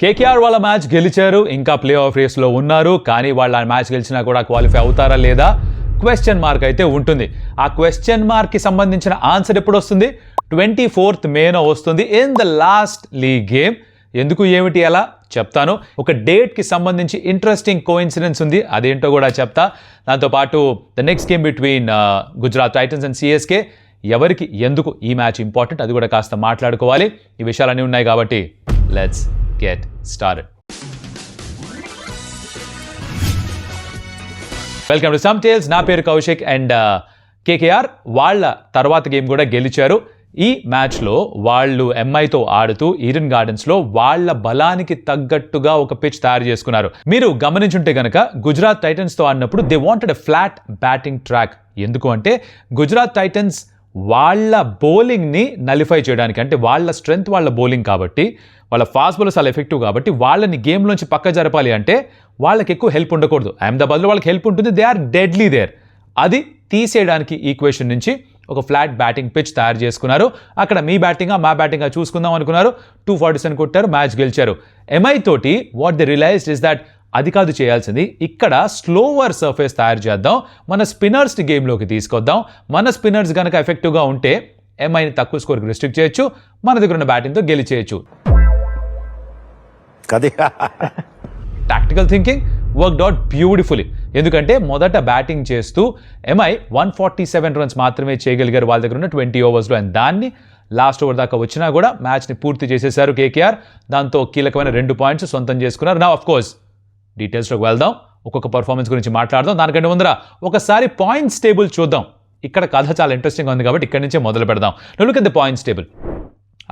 KKR వాళ్ళ match గెలిచారు, ఇంకా ప్లే ఆఫ్ రేస్లో ఉన్నారు. కానీ వాళ్ళ మ్యాచ్ గెలిచినా కూడా క్వాలిఫై అవుతారా లేదా క్వశ్చన్ మార్క్ అయితే ఉంటుంది. ఆ క్వశ్చన్ మార్క్కి సంబంధించిన ఆన్సర్ ఎప్పుడు వస్తుంది? 24th Mayన వస్తుంది in the last league game. ఎందుకు ఏమిటి అలా చెప్తాను. ఒక డేట్కి సంబంధించి ఇంట్రెస్టింగ్ కోఇన్సిడెన్స్ ఉంది, అదేంటో కూడా చెప్తా. దాంతోపాటు the next game between Gujarat Titans and CSK, ఎవరికి ఎందుకు ఈ మ్యాచ్ ఇంపార్టెంట్ అది కూడా కాస్త మాట్లాడుకోవాలి. ఈ విషయాలన్నీ ఉన్నాయి కాబట్టి let's get started. Welcome to some tales. నా పేరు కౌశిక్ అండ్ కేకేఆర్ వాళ్ళ తర్వాత గేమ్ కూడా గెలిచారు. ఈ మ్యాచ్లో వాళ్ళు ఎంఐతో ఆడుతూ ఈడెన్ గార్డెన్స్లో వాళ్ళ బలానికి తగ్గట్టుగా ఒక పిచ్ తయారు చేసుకున్నారు. మీరు గమనించుంటే కనుక గుజరాత్ టైటన్స్తో ఆడినప్పుడు they wanted a flat batting track. ఎందుకు అంటే గుజరాత్ టైటన్స్ వాళ్ళ బౌలింగ్ని నలిఫై చేయడానికి, అంటే వాళ్ళ స్ట్రెంగ్త్ వాళ్ళ బౌలింగ్ కాబట్టి, వాళ్ళ ఫాస్ట్ బౌలర్స్ చాలా ఎఫెక్టివ్ కాబట్టి వాళ్ళని గేమ్లోంచి పక్క జరపాలి అంటే వాళ్ళకి ఎక్కువ హెల్ప్ ఉండకూడదు. అహ్మదాబాద్లో వాళ్ళకి హెల్ప్ ఉంటుంది, దే ఆర్ డెడ్లీ దేర్. అది తీసేయడానికి ఈక్వేషన్ నుంచి ఒక ఫ్లాట్ బ్యాటింగ్ పిచ్ తయారు చేసుకున్నారు. అక్కడ మీ బ్యాటింగా మా బ్యాటింగా చూసుకుందాం అనుకున్నారు. 247 కొట్టారు, మ్యాచ్ గెలిచారు. ఎంఐ తోటి what they realised is that అది కాదు చేయాల్సింది, ఇక్కడ స్లోవర్ సర్ఫేస్ తయారు చేద్దాం, మన స్పిన్నర్స్ని గేమ్లోకి తీసుకొద్దాం. మన స్పిన్నర్స్ కనుక ఎఫెక్టివ్గా ఉంటే ఎంఐని తక్కువ స్కోర్కి రిస్ట్రిక్ట్ చేయొచ్చు, మన దగ్గర ఉన్న బ్యాటింగ్తో గెలిచేయచ్చు. Tactical thinking worked out beautifully. ఎందుకంటే మొదట బ్యాటింగ్ చేస్తూ ఎంఐ 147 రన్స్ మాత్రమే చేయగలిగారు వాళ్ళ దగ్గర ఉన్న 20 ఓవర్స్లో. అండ్ దాన్ని లాస్ట్ ఓవర్ దాకా వచ్చినా కూడా మ్యాచ్ని పూర్తి చేసేశారు కేకేఆర్. దాంతో కీలకమైన 2 పాయింట్స్ సొంతం చేసుకున్నారు. నా ఆఫ్ కోర్స్ డీటెయిల్స్లోకి వెళ్దాం, ఒక్కొక్క పర్ఫార్మెన్స్ గురించి మాట్లాడదాం. దానికంటే ముందర ఒకసారి పాయింట్స్ టేబుల్ చూద్దాం. ఇక్కడ కథ చాలా ఇంట్రెస్టింగ్గా ఉంది కాబట్టి ఇక్కడి నుంచే మొదలు పెడదాం. Look at the points table.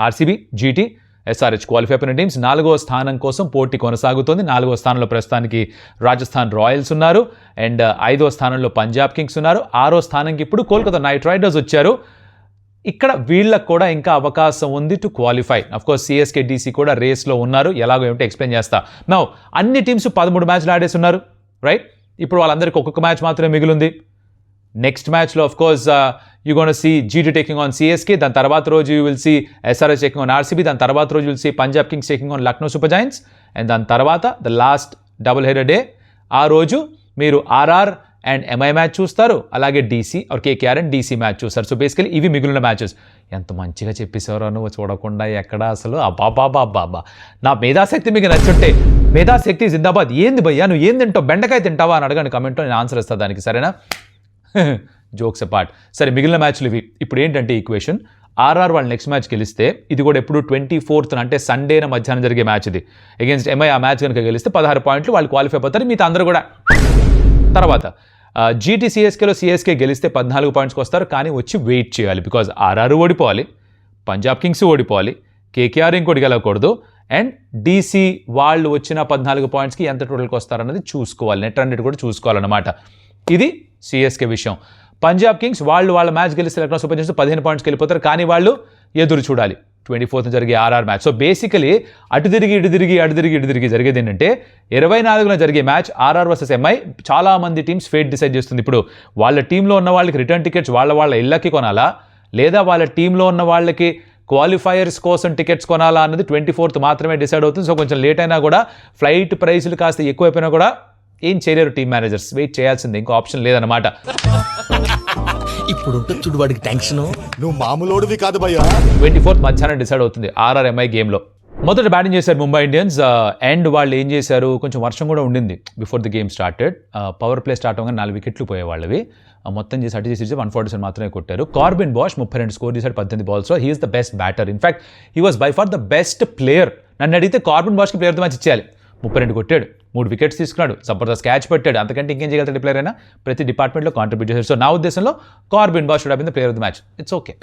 RCB, GT, SRH qualify అయిన టీమ్స్ 4వ స్థానం కోసం పోటీ కొనసాగుతోంది. 4వ స్థానంలో ప్రస్తుతానికి రాజస్థాన్ రాయల్స్ ఉన్నారు. అండ్ 5వ స్థానంలో పంజాబ్ కింగ్స్ ఉన్నారు. 6వ స్థానంకి ఇప్పుడు కోల్కతా నైట్ రైడర్స్ వచ్చారు. ఇక్కడ వీళ్ళకు కూడా ఇంకా అవకాశం ఉంది to qualify. Of course CSK, DC కూడా రేస్లో ఉన్నారు. ఎలాగో ఏమిటో ఎక్స్ప్లెయిన్ చేస్తా. నౌ అన్ని టీమ్స్ 13 మ్యాచ్లు ఆడేసి ఉన్నారు, రైట్? ఇప్పుడు వాళ్ళందరికీ ఒక్కొక్క మ్యాచ్ మాత్రమే మిగిలింది. నెక్స్ట్ మ్యాచ్లో of course you gonna see GT taking on CSK, దాని తర్వాత రోజు you will see SRH taking on RCB, దాని తర్వాత రోజు will see Punjab Kings taking on Lucknow Super Giants, and దాని తర్వాత the last double header day, ఆ రోజు మీరు ఆర్ఆర్ అండ్ ఎంఐ మ్యాచ్ చూస్తారు, అలాగే DC or KKR and DC match చూస్తారు. సో బేసికలీ ఇవి మిగిలిన మ్యాచెస్. ఎంత మంచిగా చెప్పేశారో నువ్వు, చూడకుండా ఎక్కడ అసలు అబ్బాబాబాబాబా. నా మేధాశక్తి మీకు నచ్చుంటే మేధాశక్తి జిందాబాద్. ఏంది భయ్యా నువ్వు ఏం తింటావు, బెండకాయ తింటావా అని అడగండి కమెంట్లో, నేను ఆన్సర్ ఇస్తాను దానికి, సరేనా? Jokes apart. సరే, మిగిలిన మ్యాచ్లు ఇవి. ఇప్పుడు ఏంటంటే ఈక్వేషన్, ఆర్ఆర్ వాళ్ళు నెక్స్ట్ మ్యాచ్ గెలిస్తే, ఇది కూడా ఎప్పుడు 24th అంటే సండేన మధ్యాహ్నం జరిగే మ్యాచ్ ఇది, అగేన్స్ట్ ఎంఐ. ఆ మ్యాచ్ కనుక గెలిస్తే 16 పాయింట్లు, వాళ్ళు క్వాలిఫై అయిపోతారు. మిగతా అందరూ కూడా. తర్వాత జీటీ సిఎస్కేలో సిఎస్కే గెలిస్తే 14 పాయింట్స్కి వస్తారు, కానీ వచ్చి వెయిట్ చేయాలి. బికాజ్ ఆర్ఆర్ ఓడిపోవాలి, పంజాబ్ కింగ్స్ ఓడిపోవాలి, కేకేఆర్ ఇంకోటి గెలవకూడదు, అండ్ డీసీ వాళ్ళు వచ్చిన 14 పాయింట్స్కి ఎంత టోటల్కి వస్తారన్నది చూసుకోవాలి. నెట్ రన్ రేట్ కూడా చూసుకోవాలన్నమాట. ఇది సిఎస్కే విషయం. పంజాబ్ కింగ్స్ వాళ్ళ మ్యాచ్ గెలిస్తే లక్నో సూపర్ జైంట్స్ 15 పాయింట్స్కి వెళ్ళిపోతారు, కానీ వాళ్ళు ఎదురు చూడాలి 24th జరిగే ఆర్ఆర్ మ్యాచ్. సో బేసికలీ అటు తిరిగి ఇటు తిరిగి జరిగేది ఏంటంటే 24న జరిగే మ్యాచ్ ఆర్ఆర్ వర్సెస్ ఎంఐ. చాలామంది టీమ్స్ ఫేట్ డిసైడ్ చేస్తుంది. ఇప్పుడు వాళ్ళ టీంలో ఉన్న వాళ్ళకి రిటర్న్ టికెట్స్ వాళ్ళ ఇళ్ళకి కొనాలా, లేదా వాళ్ళ టీంలో ఉన్న వాళ్ళకి క్వాలిఫైయర్స్ కోసం టికెట్స్ కొనాలా అన్నది 24th మాత్రమే డిసైడ్ అవుతుంది. సో కొంచెం లేట్ అయినా కూడా, ఫ్లైట్ ప్రైస్లు కాస్త ఎక్కువైపోయినా కూడా ఏం చేయలేరు టీమ్ మేనేజర్స్, వెయిట్ చేయాల్సిందే, ఇంకో ఆప్షన్ లేదన్నమాట. ఇప్పుడు చూడు వాడికి టెన్షన్. నువ్వు మామూలోడివి కాదు భయ్యా. 24th మధ్యాహ్నం డిసైడ్ అవుతుంది ఆర్ఆర్ ఎంఐ గేమ్లో. మొదట బ్యాటింగ్ చేశారు ముంబై ఇండియన్స్. అండ్ వాళ్ళు ఏం చేశారు, కొంచెం వర్షం కూడా ఉండింది before the game started. Power play start అవ్వగానే 4 వికెట్లు పోయేవాళ్ళవి. మొత్తం చేసి అటు చేసి 147 మాత్రమే కొట్టారు. కార్బిన్ బాష్ 32 స్కోర్ చేశాడు 18 బాల్స్లో. He is the best batter. In fact he was by far the best player. నన్ను అడిగితే కార్బిన్ బాష్కి ప్లేయర్ ద మ్యాచ్ ఇచ్చేయాలి. 32 కొట్టాడు, 3 వికెట్స్ తీసుకున్నాడు, జబర్దస్త్ క్యాచ్ పెట్టాడు. అంతకంటే ఇంకేం చేయగలుగుతాడు ప్లేయర్ అయినా? ప్రతి డిపార్ట్మెంట్లో కాంట్రిబ్యూట్ చేశారు. సో నా ఉద్దేశంలో Corbin Bosch should have been the player of the match. It's okay.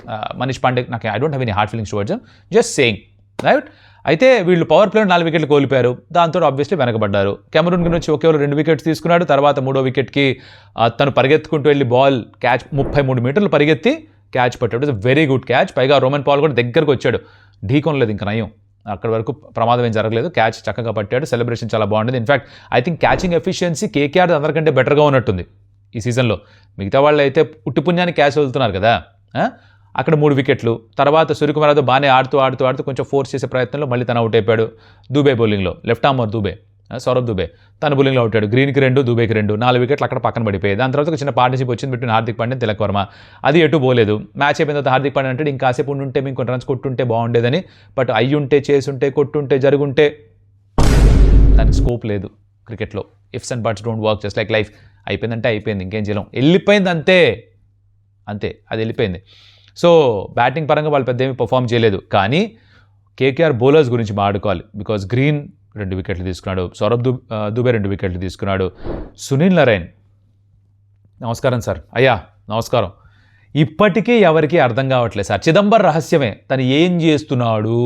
Manish Pandey, నాకు I don't have any hard feelings towards him, just saying, right? అయితే వీళ్ళు పవర్ ప్లేలో 4 వికెట్లు కోల్పోయారు. దాంతో ఆబ్వియస్లీ వెనకబడ్డారు. కెమెరూన్ నుంచి ఒకే 2 వికెట్స్ తీసుకున్నాడు. తర్వాత 3వ వికెట్కి తను పరిగెత్తుకుంటూ వెళ్ళి బాల్ క్యాచ్ 33 మీటర్లు పరిగెత్తి క్యాచ్ పట్టాడు. It's very good catch. పైగా రోమన్ పాల్ కూడా దగ్గరకు వచ్చాడు, ఢీకొనలేదు. ఇంకా నయం, అక్కడి వరకు ప్రమాదం ఏం జరగలేదు. క్యాచ్ చక్కగా పట్టాడు. సెలబ్రేషన్ చాలా బాగుంటుంది. In fact I think catching efficiency KKR అందరికంటే బెటర్గా ఉన్నట్టుంది ఈ సీజన్లో. మిగతా వాళ్ళు అయితే ఉట్టి పుణ్యానికి క్యాచ్ వదులుతున్నారు కదా. అక్కడ 3 వికెట్లు. తర్వాత సూర్యకుమార్ యాదవ్ బాగానే ఆడుతూ కొంచెం ఫోర్స్ చేసే ప్రయత్నంలో మళ్ళీ తను అవుట్ అయిపోయాడు. దూబే బౌలింగ్లో, లెఫ్ట్ ఆర్మర్ దూబే, సౌరవ్ దూబే తన బౌలింగ్లో అవుతాడు. గ్రీన్కి 2, దూబేకి 2, 4 వికెట్లు అక్కడ పక్కన పడిపోయాయి. దాని తర్వాత ఒక చిన్న పార్ట్నర్షిప్ వచ్చింది బిట్వీన్ హార్దిక్ పాండ్యా, తిలక్ వర్మ. అది ఎటు పోలేదు. మ్యాచ్ అయిపోయిన తర్వాత హార్దిక్ పాండ్యా అంటే ఇంకాసేపు ఉంటే మేము కొన్ని రన్స్ కొట్టుంటే బాగుండేదని, బట్ అయ్యుంటే, చేసుంటే, కొట్టుంటే, జరుగుంటే దానికి స్కోప్ లేదు క్రికెట్లో. Ifs and buts don't work, just like life. అయిపోయిందంటే అయిపోయింది, ఇంకేం చేయలేం. వెళ్ళిపోయింది అంతే, అది వెళ్ళిపోయింది. సో బ్యాటింగ్ పరంగా వాళ్ళు పెద్ద ఏమి పర్ఫామ్ చేయలేదు. కానీ కేకేఆర్ బౌలర్స్ గురించి మాట్లాడుకోవాలి. బికాజ్ గ్రీన్ 2 వికెట్లు తీసుకున్నాడు, సౌరవ్ దూబే 2 వికెట్లు తీసుకున్నాడు, సునీల్ నరైన్. నమస్కారం సార్. అయ్యా నమస్కారం. ఇప్పటికీ ఎవరికీ అర్థం కావట్లేదు సార్. చిదంబర్ రహస్యమే. తను ఏం చేస్తున్నాడు,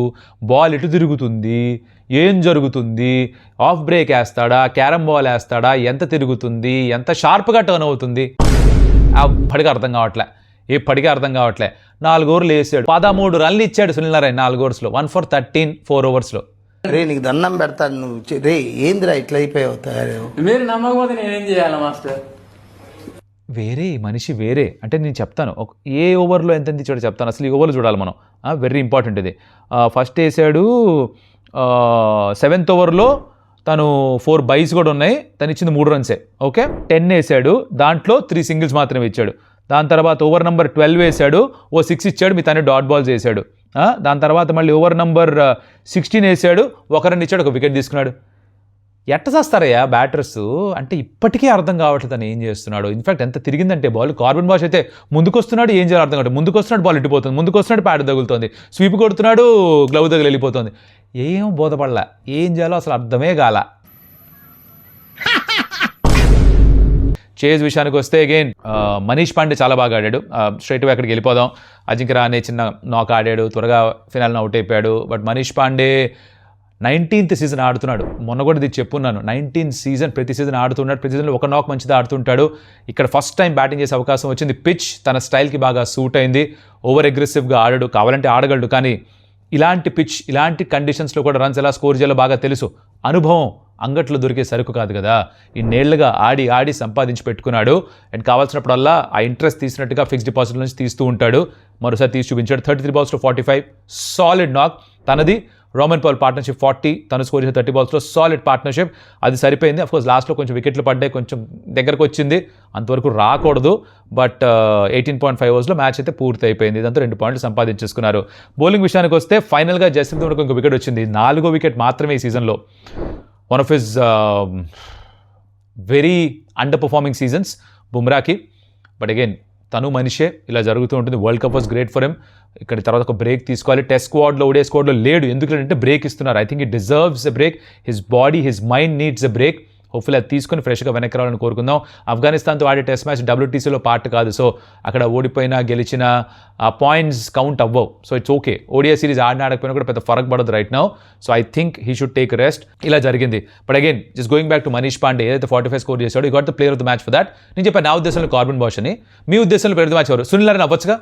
బాల్ ఎటు తిరుగుతుంది, ఏం జరుగుతుంది, ఆఫ్ బ్రేక్ వేస్తాడా, క్యారమ్ బాల్ వేస్తాడా, ఎంత తిరుగుతుంది, ఎంత షార్ప్గా టర్న్ అవుతుంది, అప్పటికీ అర్థం కావట్లే. ఇప్పటికీ అర్థం కావట్లే. 4 ఓవర్లు వేసాడు, 13 రన్లు ఇచ్చాడు సునీల్ నారాయణ 4 ఓవర్స్లో, 1 for 13 4 ఓవర్స్లో. రే నీకు దండం పెడతాను, నువ్వు రే ఏందిరా ఇట్లా అయిపోయావు తయారు. మీరు నమ్మకపోతే నేనేం చేయాలి మాస్టర్? వేరే మనిషి వేరే అంటే నేను చెప్తాను. ఏ ఓవర్లో ఎంత ఇచ్చాడో చెప్తాను. అసలు ఈ ఓవర్లు చూడాలి మనం, వెరీ ఇంపార్టెంట్ ఇది. ఫస్ట్ వేసాడు 7th ఓవర్లో, తను 4 బైస్ కూడా ఉన్నాయి, తను ఇచ్చింది 3 రన్సే. ఓకే, 10 వేసాడు, దాంట్లో 3 సింగిల్స్ మాత్రమే ఇచ్చాడు. దాని తర్వాత ఓవర్ నెంబర్ 12 వేసాడు, 6 ఇచ్చాడు, మీ తనే డాట్ బాల్స్ వేసాడు. దాని తర్వాత మళ్ళీ ఓవర్ నెంబర్ 16 వేసాడు, 1 రన్ ఇచ్చాడు, 1 వికెట్ తీసుకున్నాడు. ఎట్ట చేస్తారయ్యా బ్యాటర్స్ అంటే ఇప్పటికీ అర్థం కావట్లేదు తను ఏం చేస్తున్నాడు. ఇన్ఫాక్ట్ ఎంత తిరిగిందంటే బాల్, కార్బన్ బాష్ అయితే ముందుకు వస్తున్నాడు, ఏం చేయాలి అర్థం కావట్లేదు. ముందుకు వస్తున్నాడు, బాల్ ఇట్టిపోతుంది, ముందుకు వస్తున్నాడు, ప్యాడ్ తగులుతుంది, స్వీప్ కొడుతున్నాడు, గ్లవ్ దగ్గర వెళ్ళిపోతుంది. ఏం బోధపడలా, ఏం చేయాలో అసలు అర్థమే కాల. చేజ్ విషయానికి వస్తే అగైన్ మనీష్ పాండే చాలా బాగా ఆడాడు. స్ట్రైట్ వే అక్కడికి వెళ్ళిపోదాం. అజింక్య రహానే చిన్న నాక్ ఆడాడు, త్వరగా ఫినాల్ని అవుట్ అయిపోయాడు. But Manish Pandey 19th season ఆడుతున్నాడు. మొన్న కూడా ఇది చెప్పున్నాను, 19th సీజన్, ప్రతి సీజన్ ఆడుతున్నాడు. ప్రతి సీజన్లో ఒక నాక్ మంచిది ఆడుతుంటాడు. ఇక్కడ ఫస్ట్ టైం బ్యాటింగ్ చేసే అవకాశం వచ్చింది. పిచ్ తన స్టైల్కి బాగా సూట్ అయింది. ఓవర్ అగ్రెసివ్గా ఆడాడు, కావాలంటే ఆడగలడు. కానీ ఇలాంటి పిచ్, ఇలాంటి కండిషన్స్లో కూడా రన్స్ ఎలా స్కోర్ చేయాలో బాగా తెలుసు. అనుభవం అంగట్లో దొరికే సరుకు కాదు కదా. ఇన్నేళ్లుగా ఆడి సంపాదించి పెట్టుకున్నాడు. అండ్ కావాల్సినప్పుడల్లా ఆ ఇంట్రెస్ట్ తీసినట్టుగా ఫిక్స్డ్ డిపాజిట్ నుంచి తీస్తూ ఉంటాడు. మరోసారి తీసి చూపించాడు. 33 balls to 45, సాలిడ్ నాక్. తనది రోమన్ పౌల్ పార్ట్నర్షిప్ 40, తను స్కోర్ చేసిన 30 balls సాలిడ్ పార్ట్నర్షిప్. అది సరిపోయింది. అఫ్కోర్స్ లాస్ట్లో కొంచెం వికెట్లు పడ్డాయి, కొంచెం దగ్గరకు వచ్చింది, అంతవరకు రాకూడదు. బట్ 18.5 ఓవర్స్లో మ్యాచ్ అయితే పూర్తి అయిపోయింది. ఇదంతా 2 పాయింట్లు సంపాదించేసుకున్నారు. బౌలింగ్ విషయానికి వస్తే ఫైనల్గా జస్ప్రీత్ బుమ్రాకు ఇంకో వికెట్ వచ్చింది. 4వ వికెట్ మాత్రమే ఈ సీజన్లో. One of his very underperforming seasons బుమ్రాకి. బట్ అగైన్ తను మనిషే, ఇలా జరుగుతూ ఉంటుంది. World cup was great for him. ఇక్కడ తర్వాత ఒక బ్రేక్ తీసుకోవాలి. టెస్ట్ స్క్వాడ్లో, ఓడిఐ స్క్వాడ్లో లేడు, ఎందుకంటే బ్రేక్ ఇస్తున్నారు. I think it deserves a break. His body, his mind needs a break. Hopefully అది తీసుకొని ఫ్రెష్గా వెనక్కి రావాలని కోరుకుందాం. ఆఫ్ఘనిస్తాన్తో ఆడే టెస్ట్ మ్యాచ్ WTCలో పార్ట్ కాదు. సో అక్కడ ఓడిపోయినా గెలిచిన ఆ పాయింట్స్ కౌంట్ అవ్వవు. So it's okay. ODI series ఆడకపోయినా కూడా పెద్ద ఫరక్ పడదు right now. So I think he should take rest. ఇలా జరిగింది. But again just going back to Manish Pandey, ఏదైతే 45 స్కోర్ చేశాడో, ఈ got the player of the match for that. నేను చెప్పాను నా ఉద్దేశంలో కార్బన్ బాష్ అని. మీ ఉద్దేశంలో ప్లేయర్ ఆఫ్ ద మ్యాచ్ ఎవరు? సునీల్ నారాయణ అవ్వచ్చుగా?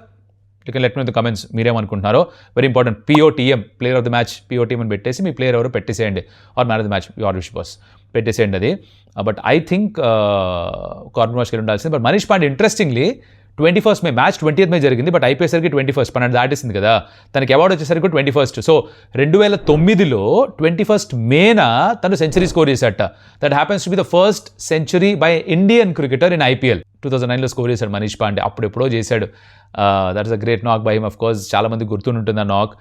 You can let me in the comments మీరేమనుకుంటున్నారో. Very important. POTM, player of the match, POTM అని పెట్టేసి మీ ప్లేయర్ ఎవరు పెట్టేసేయండి. Or man of the match, your wish boss, పెట్టేసేయండి అది. బట్ ఐ థింక్ కార్బన్ బాష్కి ఉండాల్సింది. But Manish Pandey interestingly 21st May match 20th May జరిగింది. బట్ అయిపోయేసరికి 21st 12 దాటేసింది కదా. తనకి అవార్డు వచ్చేసరికి 21st. సో 2009లో 21st మేన తను సెంచరీ స్కోర్ చేశాట. That happens to be the first century by Indian cricketer in IPL. 2009లో స్కోర్ చేశాడు మనీష్ పాండే. అప్పుడెప్పుడో చేశాడు. That is a great knock by him. Of course చాలా మంది గుర్తుంటుంది ఆ knock.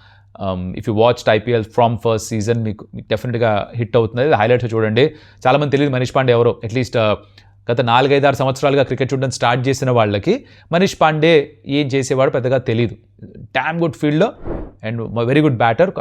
If you watched IPL from first season మీకు డెఫినెట్గా హిట్ అవుతుంది. హైలైట్స్ చూడండి. చాలామంది తెలియదు మనీష్ పాండే ఎవరో. అట్లీస్ట్ గత 4-5-6 సంవత్సరాలుగా క్రికెట్ చూడడం స్టార్ట్ చేసిన వాళ్ళకి మనీష్ పాండే ఏం చేసేవాడు పెద్దగా తెలియదు. డామ్ గుడ్ ఫీల్డ్లో అండ్ వెరీ గుడ్ బ్యాటర్.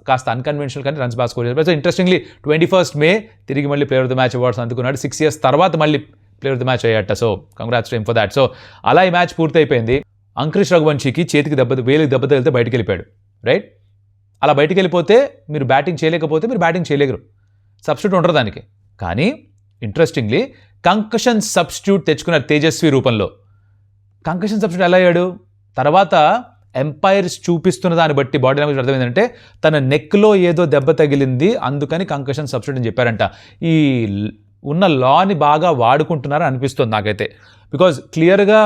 కాస్త అన్కన్వెన్షనల్ కానీ రన్స్ బాగా స్కోర్ చేశారు. సో ఇంట్రెస్టింగ్లీ 21st మే తిరిగి మళ్ళీ player of the match awards అందుకున్నాడు. 6 years తర్వాత మళ్ళీ ప్లేయర్ ఆఫ్ ద మ్యాచ్ అయ్యాట. So congrats to him for that. So అలా ఈ మ్యాచ్ పూర్తయిపోయింది. అంకుష్ రఘువంశీకి చేతికి వేలికి దెబ్బ తగిలితే బయటికి వెళ్ళిపోయాడు. రైట్? అలా బయటికి వెళ్ళిపోతే మీరు బ్యాటింగ్ చేయలేకపోతే మీరు బ్యాటింగ్ చేయలేరు. సబ్స్టిట్యూట్ ఉండరు దానికి. కానీ ఇంట్రెస్టింగ్లీ కంకషన్ సబ్స్టిట్యూట్ తెచ్చుకున్నారు తేజస్వి రూపంలో. కంకషన్ సబ్స్టిట్యూట్ ఎలా అయ్యాడు? తర్వాత ఎంపైర్స్ చూపిస్తున్న దాన్ని బట్టి బాడీ లాంగ్వేజ్ అర్థమైందంటే తన నెక్లో ఏదో దెబ్బ తగిలింది, అందుకని కంకషన్ సబ్స్టిట్యూట్ అని చెప్పారంట. ఈ ఉన్న లాని బాగా వాడుకుంటున్నారని అనిపిస్తుంది నాకైతే. బికాజ్ క్లియర్గా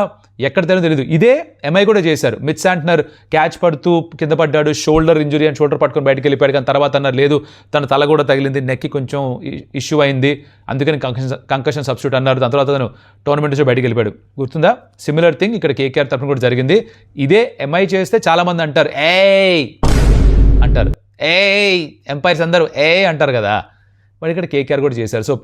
ఎక్కడ తెలియదు. ఇదే ఎంఐ కూడా చేశారు. మిత్ శాంట్నర్ క్యాచ్ పడుతూ కింద పడ్డాడు, షోల్డర్ ఇంజురీ అని షోల్డర్ పట్టుకొని బయటకు వెళ్ళిపోయాడు. కానీ తర్వాత అన్నారు లేదు, తన తల కూడా తగిలింది, నెక్కి కొంచెం ఇష్యూ అయింది, అందుకని కంకషన్ సబ్స్టిట్యూట్ అన్నారు. దాని తర్వాత తను టోర్నమెంట్ నుంచి బయటకు వెళ్ళిపోయాడు. గుర్తుందా? సిమిలర్ థింగ్ ఇక్కడ కేకేఆర్ తరఫున కూడా జరిగింది. ఇదే ఎంఐ చేస్తే చాలామంది అంటారు ఏయ్ అంటారు, ఏయ్ ఎంపైర్స్ అందరూ అంటారు కదా, మరి ఇక్కడ కేకేఆర్ కూడా చేశారు. So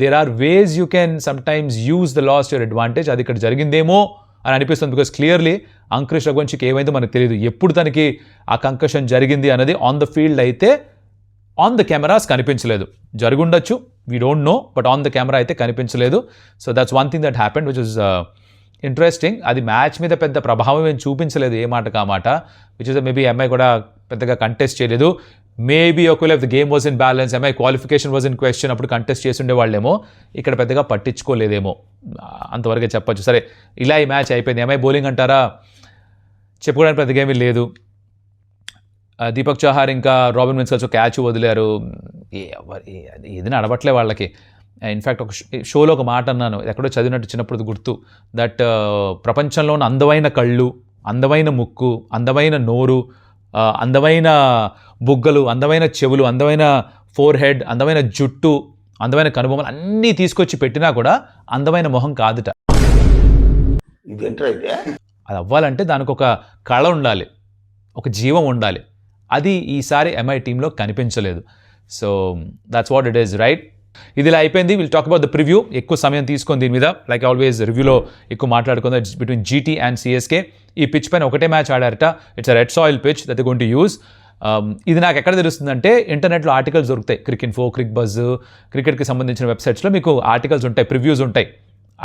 there are ways you can sometimes use the loss your advantage. అది ఇక్కడ జరిగిందేమో అని అనిపిస్తుంది. బికాస్ క్లియర్లీ అంకుష్ రఘువంశీకి ఏమైందో మనకు తెలియదు, ఎప్పుడు తనకి ఆ కంకషన్ జరిగింది అన్నది ఆన్ ద ఫీల్డ్ అయితే ఆన్ ద కెమెరాస్ కనిపించలేదు. జరుగుండొచ్చు, we don't know, but on the camera అయితే కనిపించలేదు. So that's one thing that happened which is interesting. అది మ్యాచ్ మీద పెద్ద ప్రభావం ఏం చూపించలేదు ఏ మాట కా మాట, విచ్ ఇస్ మేబీ ఎంఐ కూడా పెద్దగా కంటెస్ట్ చేయలేదు. మేబీ ఒకవేళ the game was in balance, MI qualification was in question, అప్పుడు కంటెస్ట్ చేసి ఉండేవాళ్ళేమో, ఇక్కడ పెద్దగా పట్టించుకోలేదేమో, అంతవరకే చెప్పొచ్చు. సరే, ఇలా ఈ మ్యాచ్ అయిపోయింది. ఎంఐ బౌలింగ్ అంటారా, చెప్పుకోవడానికి పెద్దగా ఏమీ లేదు. దీపక్ చహార్ ఇంకా రాబిన్ విన్స్ కలిసి క్యాచ్ వదిలారు, ఏది నడవట్లే వాళ్ళకి. ఇన్ఫ్యాక్ట్ ఒక షోలో ఒక మాట అన్నాను, ఎక్కడో చదివినట్టు చిన్నప్పుడు గుర్తు, దట్ ప్రపంచంలో ఉన్న అందమైన కళ్ళు, అందమైన ముక్కు, అందమైన నోరు, అందమైన బుగ్గలు, అందమైన చెవులు, అందమైన ఫోర్ హెడ్, అందమైన జుట్టు, అందమైన కనుబొమ్మలు అన్నీ తీసుకొచ్చి పెట్టినా కూడా అందమైన మొహం కాదుట. అది అవ్వాలంటే దానికి ఒక కళ ఉండాలి, ఒక జీవం ఉండాలి. అది ఈసారి ఎంఐ టీంలో కనిపించలేదు. So that's what it is, right? ఇది ఇలా అయిపోయింది. Will talk about the preview. ఎక్కువ సమయం తీసుకొని దీని మీద, లైక్ ఆల్వేస్ రివ్యూలో ఎక్కువ మాట్లాడుకుందాం. It's between GT and CSK. ఈ పిచ్ పైన ఒకటే మ్యాచ్ ఆడారట. It's a red soil pitch that they going to use. ఇది నాకు ఎక్కడ తెలుస్తుందంటే, ఇంటర్నెట్లో ఆర్టికల్స్ దొరుకుతాయి, క్రిక్-ఇన్ఫో, క్రిక్ బజ్, క్రికెట్కి సంబంధించిన వెబ్సైట్స్లో మీకు ఆర్టికల్స్ ఉంటాయి, ప్రివ్యూస్ ఉంటాయి,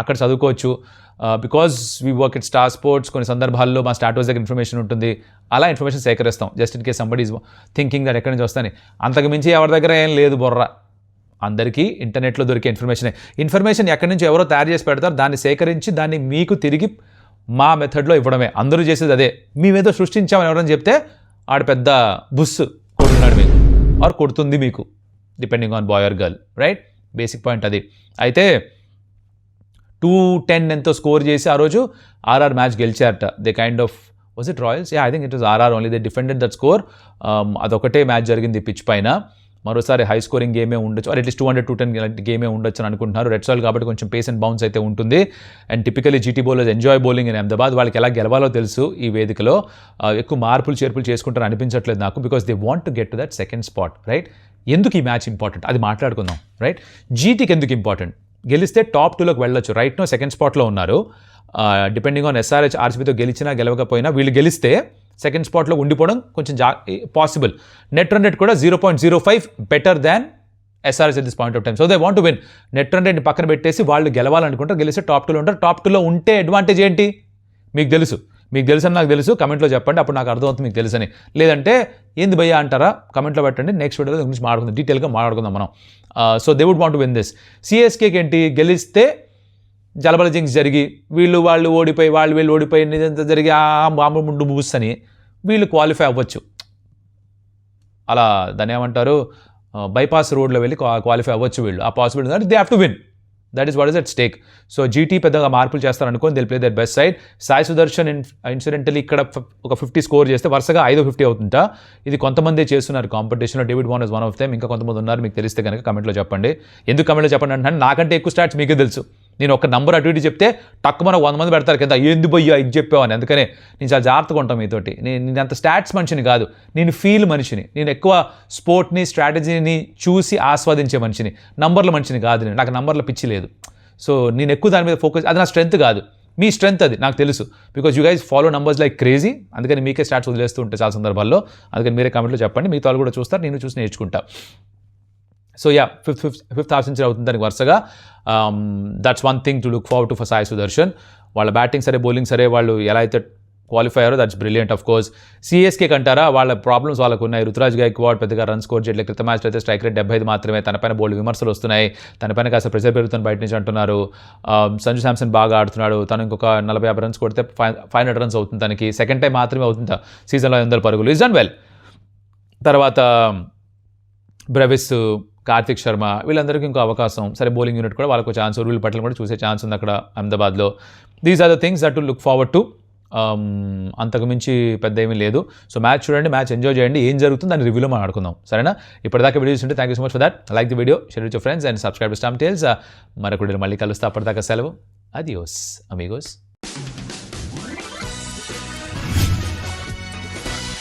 అక్కడ చదువుకోవచ్చు. Because we work it Star Sports, కొన్ని సందర్భాల్లో మా స్టార్టర్స్ దగ్గర ఇన్ఫర్మేషన్ ఉంటుంది, అలా ఇన్ఫర్మేషన్ సేకరిస్తాం. Just in case somebody is thinking that ఎక్కడి నుంచి వస్తాయని. అంతకు మించి ఎవరి దగ్గర ఏం లేదు బొర్ర. అందరికీ ఇంటర్నెట్లో దొరికే ఇన్ఫర్మేషన్ ఎక్కడి నుంచి ఎవరో తయారు చేసి పెడతారు, దాన్ని సేకరించి దాన్ని మీకు తిరిగి మా మెథడ్లో ఇవ్వడమే. అందరూ చేసేది అదే. మేమేదో సృష్టించామని ఎవరైనా చెప్తే ఆడ పెద్ద బుస్ కొడుతున్నాడు మీకు, ఆర్ కొడుతుంది మీకు, depending on boy or girl, right? Basic point అది. అయితే 210 ఎంతో స్కోర్ చేసి ఆ రోజు ఆర్ఆర్ మ్యాచ్ గెలిచారట. They kind of was it Royals? I think it was RR only. They defended that score. అదొకటే మ్యాచ్ జరిగింది పిచ్ పైన. మరోసారి హై స్కోరింగ్ గేమే ఉండొచ్చు, ఆర్ అట్లీస్ట్ 200-210 ఇలాంటి గేమే ఉండొచ్చు అని అనుకుంటున్నారు. రెడ్ సాయిల్ కాబట్టి కొంచెం పేస్ అండ్ బౌన్స్ అయితే ఉంటుంది. And typically GT bowlers enjoy bowling in Ahmedabad. వాళ్ళకి ఎలా గెలవాలో తెలుసు ఈ వేదికలో. ఎక్కువ మార్పులు చేర్పులు చేసుకుంటారు అనిపించట్లేదు నాకు, because they want to get to that second spot, right? ఎందుకు ఈ మ్యాచ్ ఇంపార్టెంట్ అది మాట్లాడుకుందాం, రైట్? జీటీకి ఎందుకు ఇంపార్టెంట్? గెలిస్తే టాప్ 2లోకి వెళ్ళొచ్చు. రైట్ నో సెకండ్ స్పాట్లో ఉన్నారు. డిపెండింగ్ ఆన్ ఎస్ఆర్హెచ్, ఆర్సీబీతో గెలిచినా గెలవకపోయినా వీళ్ళు గెలిస్తే సెకండ్ స్పాట్లో ఉండిపోవడం కొంచెం పాసిబుల్. నెట్ రన్ రేట్ కూడా 0.05 better than SRH at this point of time. So they want to win. Net run రేట్ని పక్కన పెట్టేసి వాళ్ళు గెలవాలనుకుంటారు. గెలిస్తే టాప్ 2లో ఉంటారు. టాప్ 2లో ఉంటే అడ్వాంటేజ్ ఏంటి మీకు తెలుసు అని నాకు తెలుసు. కమెంట్లో చెప్పండి, అప్పుడు నాకు అర్థమవుతుంది మీకు తెలుసని. లేదంటే ఏంది భయ్యా అంటారా, కమెంట్లో పెట్టండి. నెక్స్ట్ వీడియోలో దీని గురించి మాట్లాడుకుందాం, డీటెయిల్గా మాట్లాడుకుందాం మనం. So they would want to win this. సిఎస్కేకి ఏంటి, గెలిస్తే జలబల జింక్స్ జరిగి వాళ్ళు ఓడిపోయి వీళ్ళు ఓడిపోయి ఇదంతా జరిగి ముందు బూస్తని వీళ్ళు క్వాలిఫై అవ్వచ్చు. అలా దాన్ని ఏమంటారు, బైపాస్ రోడ్లో వెళ్ళి క్వాలిఫై అవ్వచ్చు వీళ్ళు. ఆ పాసిబిలిటీ అంటే they have to win. That is what is at stake. So GT పెద్దగా మార్పులు చేస్తారనుకోని they'll play their best side. Sai Sudharsan incidentally ఇక్కడ ఒక 50 స్కోర్ చేస్తే వరుసగా 550 అవుతుంటా. ఇది కొంతమంది చేస్తున్నారు కాంపిటీషన్లో. David Warner is one of them. ఇంకా కొంతమంది ఉన్నారు, మీకు తెలిస్తే కనుక కమెంట్లో చెప్పండి. ఎందుకు కమెంట్లో చెప్పండి అంటే, నాకంటే ఎక్కువ స్టాట్స్ మీకే తెలుసు. నేను ఒక నంబర్ అటు ఇటు చెప్తే తక్కువ మనకు 100 మంది పెడతారు కదా, ఏంది భయ్యా ఇది చెప్పావని. అందుకనే నేను చాలా జాగ్రత్తగా ఉంటాను మీతోటి. నేను అంత స్టాట్స్ మనిషిని కాదు, నేను ఫీల్ మనిషిని. నేను ఎక్కువ స్పోర్ట్ని, స్ట్రాటజీని చూసి ఆస్వాదించే మనిషిని, నంబర్ల మనిషిని కాదు. నాకు నంబర్ల పిచ్చి లేదు. సో నేను ఎక్కువ దాని మీద ఫోకస్, అది నా స్ట్రెంత్ కాదు, మీ స్ట్రెంత్ అది నాకు తెలుసు. Because you guys follow numbers like crazy. అందుకని మీకే స్టాట్స్ వదిలేస్తూ ఉంటాయి చాలా సందర్భాల్లో. అందుకని మీరే కామెంట్లో చెప్పండి, మిగతా వాళ్ళు కూడా చూస్తారు, నేను చూసి నేర్చుకుంటా. So yeah, fifth half century అవుతుంది దానికి వరుసగా. That's one thing to look forward to for Sai Sudarshan. వాళ్ళ బ్యాటింగ్ సరే, బౌలింగ్ సరే, వాళ్ళు ఎలా అయితే క్వాలిఫై అయ్యారో that's brilliant. Of course CSK కంటారా, వాళ్ళ ప్రాబ్లమ్స్ వాళ్ళకు ఉన్నాయి. రుతురాజ్ గైక్వాడ్ పెద్దగా రన్ స్కోర్ చేయట్లేదు. క్రితం మ్యాచ్లో అయితే స్ట్రైక్ రేట్ 75 మాత్రమే. తనపైన బోల్డ్ విమర్శలు వస్తున్నాయి. తనపైన కాస్త ప్రెషర్ పెరుగుతుంది బయట నుంచి అంటున్నారు. సంజు శాంసన్ బాగా ఆడుతున్నాడు. తను ఇంకొక 40-50 రన్స్ కొడితే 500 రన్స్ అవుతుంది తనకి. సెకండ్ టైం మాత్రమే అవుతుంది సీజన్లో 100 పరుగులు. Is done well. తర్వాత బ్రెవిస్ కార్తిక్ శర్మ వీళ్ళందరికీ ఇంకో అవకాశం, సరే బౌలింగ్ యూనిట్ కూడా వాళ్ళకు ఛాన్స్, రూల్ పట్ల కూడా చూసే ఛాన్స్ ఉంది అక్కడ అహ్మదాబాద్లో. These are the things that to look forward to. అంతకుమించి పెద్ద ఏమీ లేదు. సో మ్యాచ్ చూడండి, మ్యాచ్ ఎంజాయ్ చేయండి, ఏం జరుగుతుంది దాని రివ్యూలో మనం ఆడుకుందాం, సరేనా? ఇప్పటిదాకా వీడియోస్ ఉంటే thank you so much for that. Like the video, share with your friends and subscribe to Stamp Tales. మరొక మళ్ళీ కలుస్తా, అప్పటిదాకా సెలవు. అడియోస్ అమిగోస్.